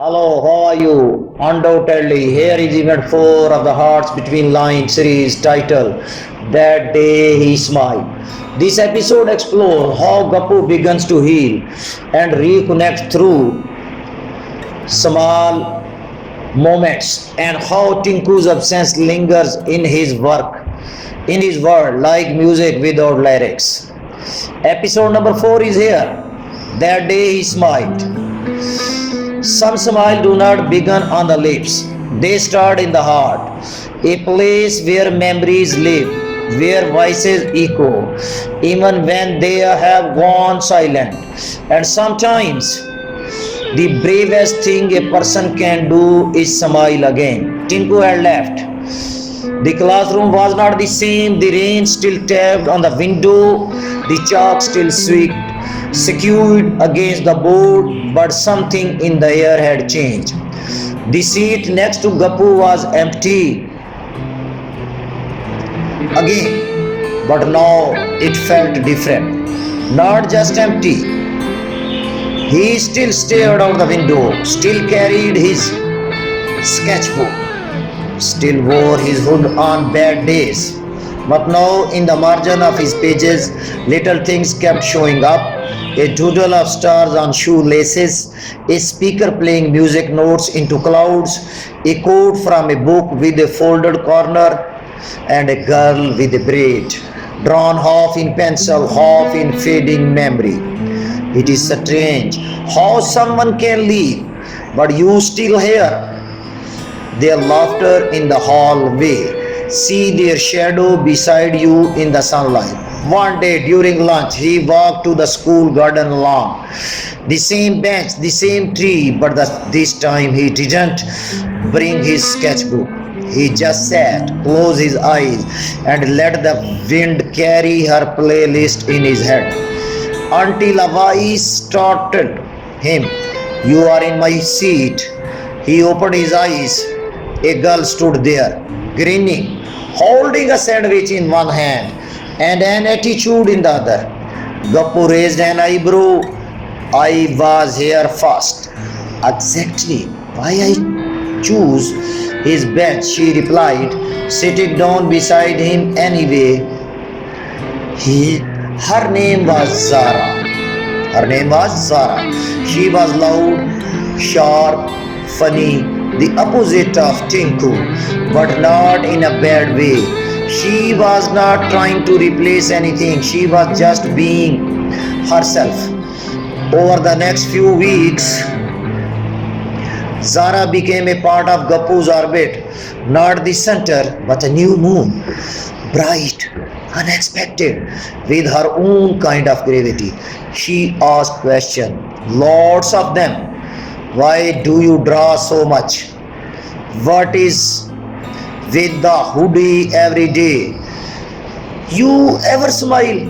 Hello, how are you? Undoubtedly, here is event 4 of the Hearts Between Lines series titled That Day He Smiled. This episode explores how Gappu begins to heal and reconnect through small moments and how Tinku's absence lingers in his work, in his world like music without lyrics. Episode number 4 is here. That day he smiled. Some smile do not begin on the lips, they start in the heart, a place where memories live, where voices echo, even when they have gone silent. And sometimes the bravest thing a person can do is smile again. Tinku had left. The classroom was not the same, the rain still tapped on the window, the chalk still secured against the board, but something in the air had changed. The seat next to Gappu was empty again, but now it felt different. Not just empty, he still stared out the window, still carried his sketchbook, still wore his hood on bad days. But now, in the margin of his pages, little things kept showing up. A doodle of stars on shoelaces, a speaker playing music notes into clouds, a quote from a book with a folded corner, and a girl with a braid, drawn half in pencil, half in fading memory. It is strange how someone can leave, but you still hear their laughter in the hallway, see their shadow beside you in the sunlight. One day during lunch, he walked to the school garden lawn. The same bench, the same tree, but this time he didn't bring his sketchbook. He just sat, closed his eyes, and let the wind carry her playlist in his head. Until a voice startled him. You are in my seat. He opened his eyes. A girl stood there, grinning, holding a sandwich in one hand and an attitude in the other. Gappu raised an eyebrow. I was here first. Exactly. Why I choose his bench, she replied, sitting down beside him anyway. He, her name was Zara. Her name was Zara. She was loud, sharp, funny, the opposite of Tinku, but not in a bad way. She was not trying to replace anything, she was just being herself. Over the next few weeks, Zara became a part of Gappu's orbit, not the center, but a new moon, bright, unexpected, with her own kind of gravity. She asked questions, lots of them. Why do you draw so much? What is with the hoodie every day? You ever smile?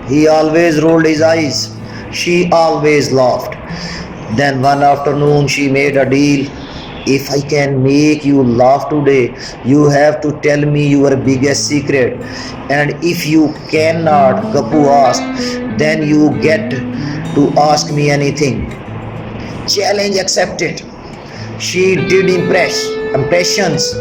He always rolled his eyes. She always laughed. Then one afternoon she made a deal. If I can make you laugh today, you have to tell me your biggest secret. And if you cannot, Gappu asked, then you get to ask me anything. Challenge accepted. She did impressions.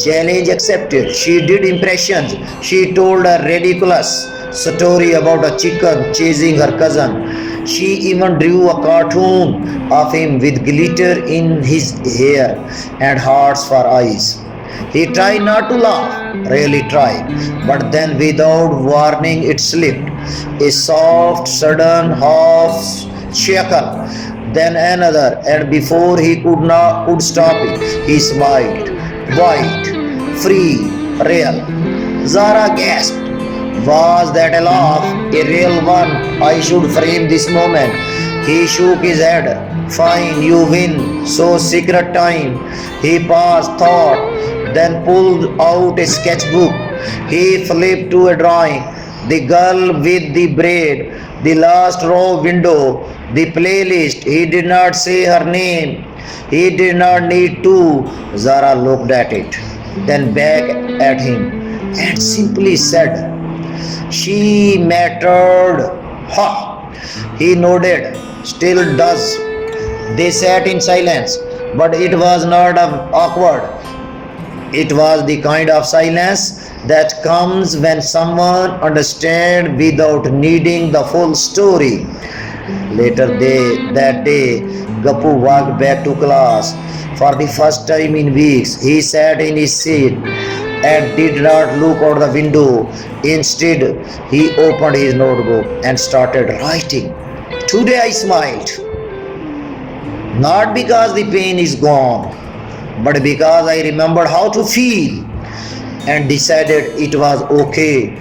Challenge accepted. She did impressions. She told a ridiculous story about a chicken chasing her cousin. She even drew a cartoon of him with glitter in his hair and hearts for eyes. He tried not to laugh, really tried, but then without warning it slipped. A soft, sudden half chuckle, then another, and before he could stop it, he smiled. White, free, real. Zara gasped. Was that a laugh? A real one? I should frame this moment. He shook his head. Fine, you win. So secret time. He paused, thought, then pulled out a sketchbook. He flipped to a drawing. The girl with the braid, the last row window, the playlist. He did not say her name. He did not need to. Zara looked at it, then back at him, and simply said, she mattered. Ha! He nodded. Still does. They sat in silence, but it was not awkward. It was the kind of silence that comes when someone understands without needing the full story. That day, Gapu walked back to class. For the first time in weeks, he sat in his seat and did not look out the window. Instead, he opened his notebook and started writing. Today I smiled, not because the pain is gone, but because I remembered how to feel and decided it was okay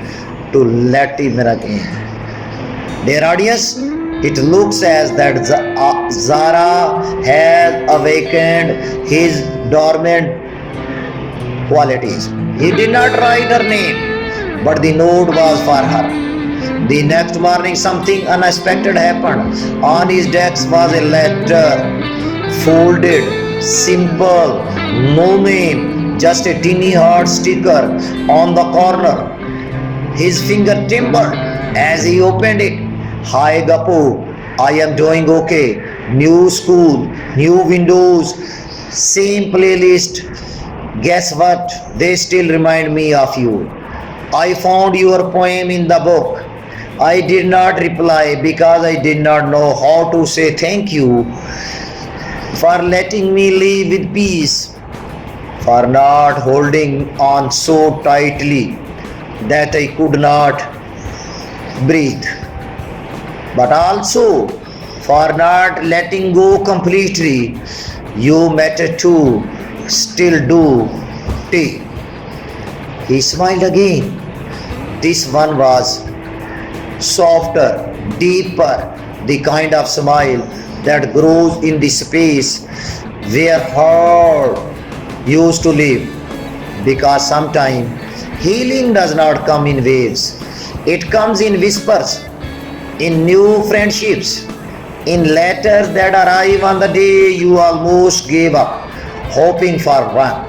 to let it again. Dear audience, it looks as that Zara has awakened his dormant qualities. He did not write her name, but the note was for her. The next morning, something unexpected happened. On his desk was a letter, folded, simple, no name, just a teeny heart sticker on the corner. His finger trembled as he opened it. Hi Gapu, I am doing okay. New school, new windows, same playlist. Guess what? They still remind me of you. I found your poem in the book. I did not reply because I did not know how to say thank you for letting me live with peace, for not holding on so tightly that I could not breathe, but also for not letting go completely. You matter too, still do. T. He smiled again. This one was softer, deeper, the kind of smile that grows in the space where heart used to live. Because sometimes healing does not come in waves, it comes in whispers, in new friendships, in letters that arrive on the day you almost gave up, hoping for one.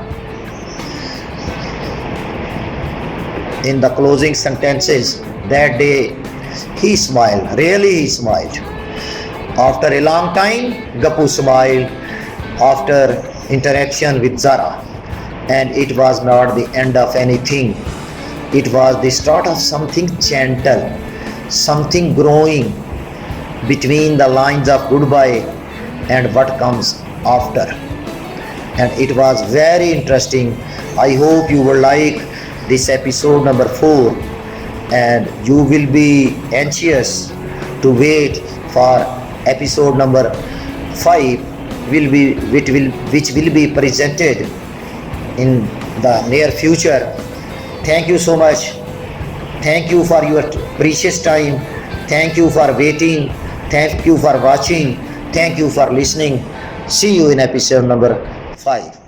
In the closing sentences that day, he smiled, really he smiled. After a long time, Gapu smiled after interaction with Zara. And it was not the end of anything. It was the start of something gentle, something growing between the lines of goodbye and what comes after. And it was very interesting. I hope you will like this episode number 4, and you will be anxious to wait for episode number 5 which will be presented in the near future. Thank you so much. Thank you for your precious time. Thank you for waiting. Thank you for watching. Thank you for listening. See you in episode number 5.